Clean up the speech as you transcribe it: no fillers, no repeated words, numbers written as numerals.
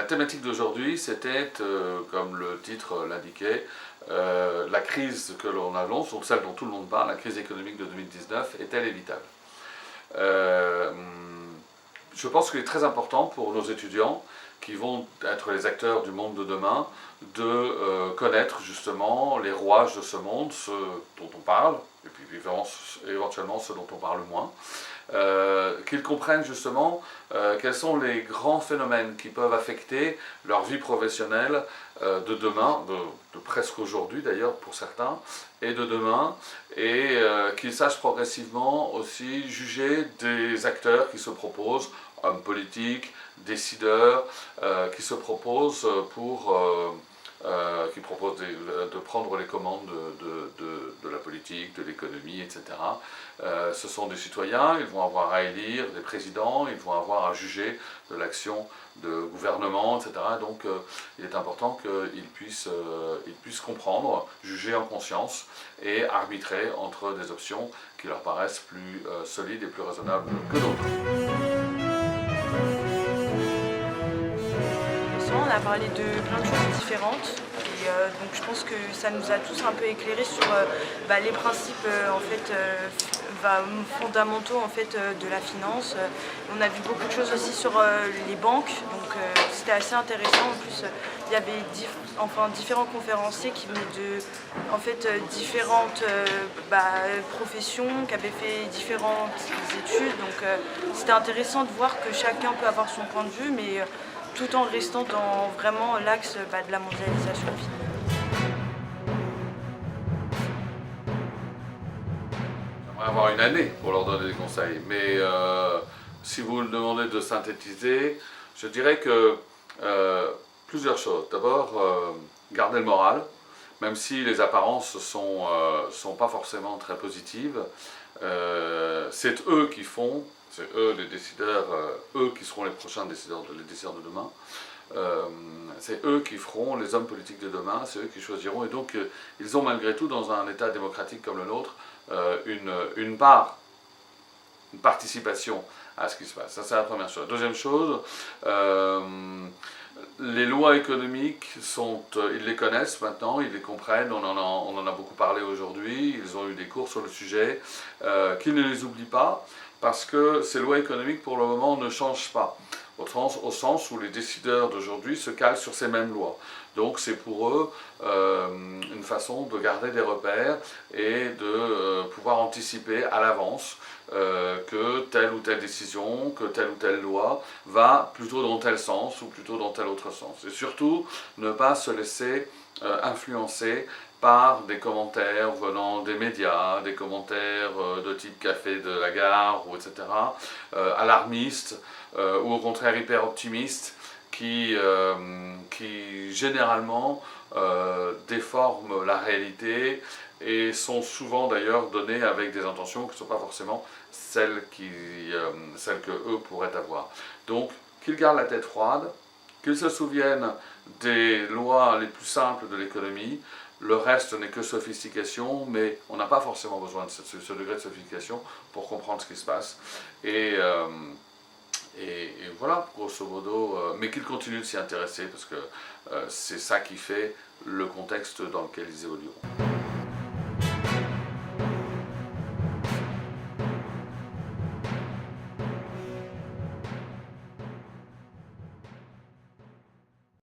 thématique d'aujourd'hui, c'était, comme le titre l'indiquait, la crise que l'on annonce, donc celle dont tout le monde parle, la crise économique de 2019, est-elle évitable? Je pense qu'il est très important pour nos étudiants, qui vont être les acteurs du monde de demain, de connaître justement les rouages de ce monde, ceux dont on parle, et puis éventuellement ceux dont on parle moins, qu'ils comprennent justement quels sont les grands phénomènes qui peuvent affecter leur vie professionnelle de demain, de presque aujourd'hui d'ailleurs pour certains, et de demain, et qu'ils sachent progressivement aussi juger des acteurs qui se proposent, hommes politiques, décideurs, qui se proposent qui proposent de prendre les commandes de la politique, de l'économie, etc. Ce sont des citoyens, ils vont avoir à élire des présidents, ils vont avoir à juger de l'action de gouvernement, etc. Donc il est important qu'ils puissent comprendre, juger en conscience et arbitrer entre des options qui leur paraissent plus solides et plus raisonnables que d'autres. On a parlé de plein de choses différentes et donc je pense que ça nous a tous un peu éclairés sur les principes fondamentaux de la finance. On a vu beaucoup de choses aussi sur les banques, donc c'était assez intéressant. En plus, il y avait différents conférenciers qui venaient de différentes professions, qui avaient fait différentes études. Donc c'était intéressant de voir que chacun peut avoir son point de vue, mais tout en restant dans vraiment l'axe de la mondialisation. J'aimerais avoir une année pour leur donner des conseils, mais si vous me demandez de synthétiser, je dirais que plusieurs choses. D'abord, garder le moral, même si les apparences sont pas forcément très positives. C'est eux qui font, c'est eux les décideurs, eux qui seront les prochains décideurs, les décideurs de demain. C'est eux qui feront les hommes politiques de demain, c'est eux qui choisiront, et donc ils ont malgré tout, dans un État démocratique comme le nôtre, une participation à ce qui se passe. Ça, c'est la première chose. Deuxième chose, les lois économiques, ils les connaissent maintenant, ils les comprennent, on en a beaucoup parlé aujourd'hui, ils ont eu des cours sur le sujet, qu'ils ne les oublient pas, parce que ces lois économiques, pour le moment, ne changent pas, au sens où les décideurs d'aujourd'hui se calent sur ces mêmes lois. Donc c'est pour eux une façon de garder des repères et de pouvoir anticiper à l'avance que telle ou telle décision, que telle ou telle loi va plutôt dans tel sens ou plutôt dans tel autre sens. Et surtout, ne pas se laisser influencer par des commentaires venant des médias, des commentaires de type café de la gare, ou etc., alarmistes, ou au contraire hyper optimistes, qui généralement déforment la réalité et sont souvent d'ailleurs donnés avec des intentions qui ne sont pas forcément celles que eux pourraient avoir. Donc qu'ils gardent la tête froide, qu'ils se souviennent des lois les plus simples de l'économie. Le reste n'est que sophistication, mais on n'a pas forcément besoin de ce degré de sophistication pour comprendre ce qui se passe. Et voilà, grosso modo, mais qu'ils continuent de s'y intéresser, parce que c'est ça qui fait le contexte dans lequel ils évolueront.